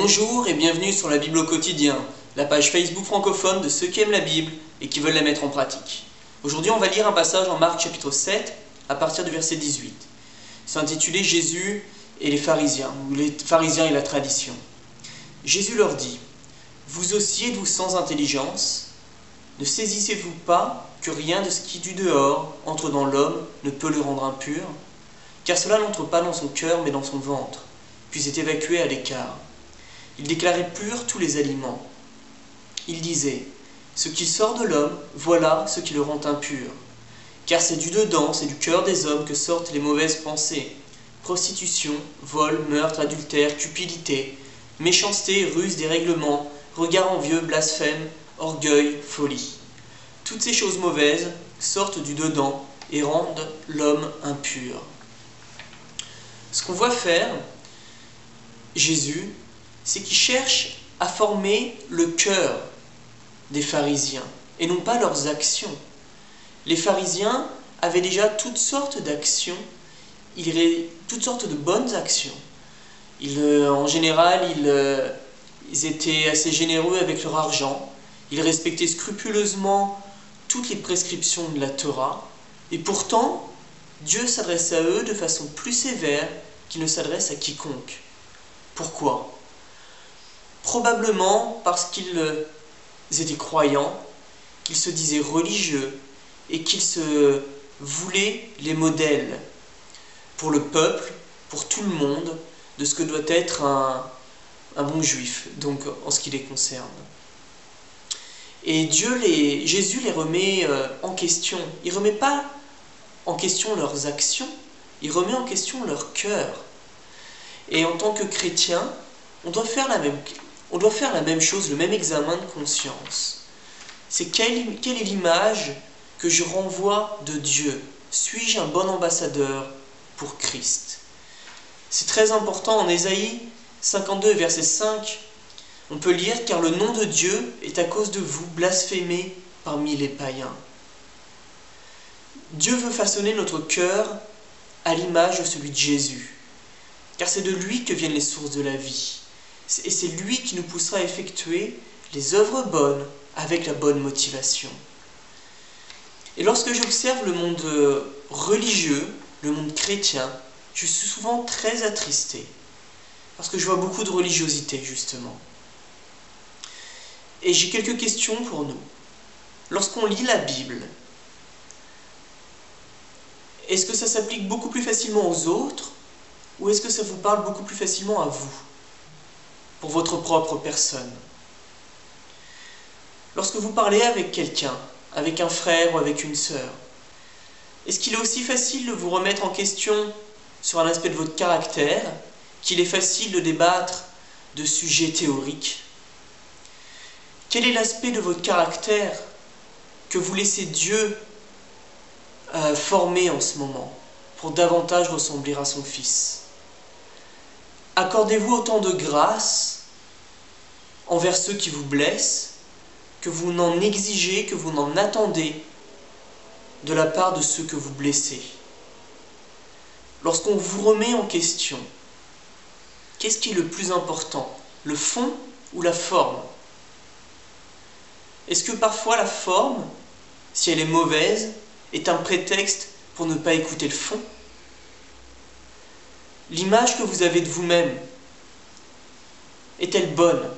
Bonjour et bienvenue sur la Bible au quotidien, la page Facebook francophone de ceux qui aiment la Bible et qui veulent la mettre en pratique. Aujourd'hui, on va lire un passage en Marc chapitre 7 à partir du verset 18. C'est intitulé Jésus et les pharisiens, ou les pharisiens et la tradition. Jésus leur dit: Vous aussi êtes-vous sans intelligence? Ne saisissez-vous pas que rien de ce qui du dehors entre dans l'homme ne peut le rendre impur? Car cela n'entre pas dans son cœur mais dans son ventre, puis est évacué à l'écart. Il déclarait purs tous les aliments. Il disait: Ce qui sort de l'homme, voilà ce qui le rend impur. Car c'est du dedans, c'est du cœur des hommes que sortent les mauvaises pensées. Prostitution, vol, meurtre, adultère, cupidité, méchanceté, ruse, dérèglement, regard envieux, blasphème, orgueil, folie. Toutes ces choses mauvaises sortent du dedans et rendent l'homme impur. Ce qu'on voit faire, Jésus, c'est qu'il cherche à former le cœur des pharisiens et non pas leurs actions. Les pharisiens avaient déjà toutes sortes d'actions, toutes sortes de bonnes actions. En général, ils étaient assez généreux avec leur argent, ils respectaient scrupuleusement toutes les prescriptions de la Torah, et pourtant, Dieu s'adresse à eux de façon plus sévère qu'il ne s'adresse à quiconque. Pourquoi ? Probablement parce qu'ils étaient croyants, qu'ils se disaient religieux et qu'ils se voulaient les modèles pour le peuple, pour tout le monde, de ce que doit être un bon juif, donc en ce qui les concerne. Et Jésus les remet en question. Il ne remet pas en question leurs actions, il remet en question leur cœur. Et en tant que chrétien, on doit faire la même chose, le même examen de conscience. C'est quelle est l'image que je renvoie de Dieu? Suis-je un bon ambassadeur pour Christ? C'est très important. En Ésaïe 52, verset 5, on peut lire: Car le nom de Dieu est à cause de vous blasphémé parmi les païens. Dieu veut façonner notre cœur à l'image de celui de Jésus, car c'est de lui que viennent les sources de la vie. Et c'est lui qui nous poussera à effectuer les œuvres bonnes avec la bonne motivation. Et lorsque j'observe le monde religieux, le monde chrétien, je suis souvent très attristé, parce que je vois beaucoup de religiosité, justement. Et j'ai quelques questions pour nous. Lorsqu'on lit la Bible, est-ce que ça s'applique beaucoup plus facilement aux autres, ou est-ce que ça vous parle beaucoup plus facilement à vous, pour votre propre personne? Lorsque vous parlez avec quelqu'un, avec un frère ou avec une sœur, est-ce qu'il est aussi facile de vous remettre en question sur un aspect de votre caractère qu'il est facile de débattre de sujets théoriques? Quel est l'aspect de votre caractère que vous laissez Dieu former en ce moment pour davantage ressembler à son Fils? Accordez-vous autant de grâce envers ceux qui vous blessent que vous n'en exigez, que vous n'en attendez de la part de ceux que vous blessez? Lorsqu'on vous remet en question, qu'est-ce qui est le plus important, le fond ou la forme? Est-ce que parfois la forme, si elle est mauvaise, est un prétexte pour ne pas écouter le fond? L'image que vous avez de vous-même, est-elle bonne?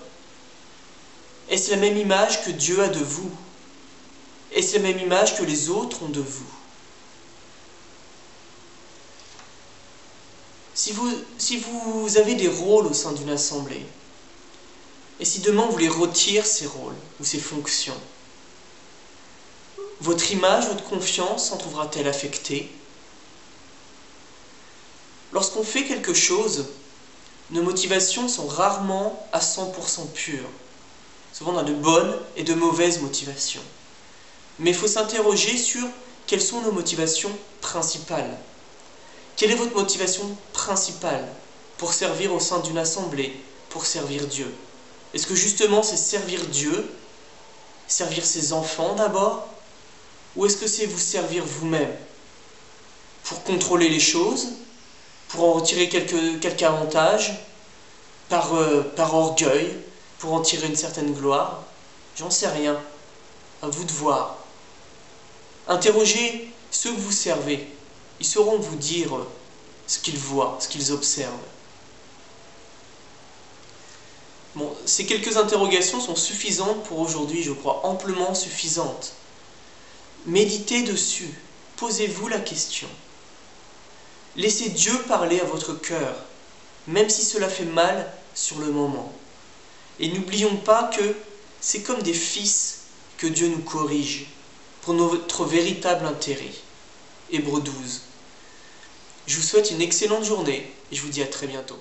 Est-ce la même image que Dieu a de vous? Est-ce la même image que les autres ont de vous? Si vous avez des rôles au sein d'une assemblée, et si demain on vous les retire ces rôles ou ces fonctions, votre image, votre confiance s'en trouvera-t-elle affectée? Lorsqu'on fait quelque chose, nos motivations sont rarement à 100% pures. Souvent on a de bonnes et de mauvaises motivations. Mais il faut s'interroger sur quelles sont nos motivations principales. Quelle est votre motivation principale pour servir au sein d'une assemblée, pour servir Dieu? Est-ce que justement c'est servir Dieu, servir ses enfants d'abord? Ou est-ce que c'est vous servir vous-même pour contrôler les choses, pour en retirer quelques avantages, par orgueil, pour en tirer une certaine gloire? J'en sais rien. À vous de voir. Interrogez ceux que vous servez. Ils sauront vous dire ce qu'ils voient, ce qu'ils observent. Bon, ces quelques interrogations sont suffisantes pour aujourd'hui, je crois, amplement suffisantes. Méditez dessus, posez-vous la question. Laissez Dieu parler à votre cœur, même si cela fait mal sur le moment. Et n'oublions pas que c'est comme des fils que Dieu nous corrige pour notre véritable intérêt. Hébreux 12. Je vous souhaite une excellente journée et je vous dis à très bientôt.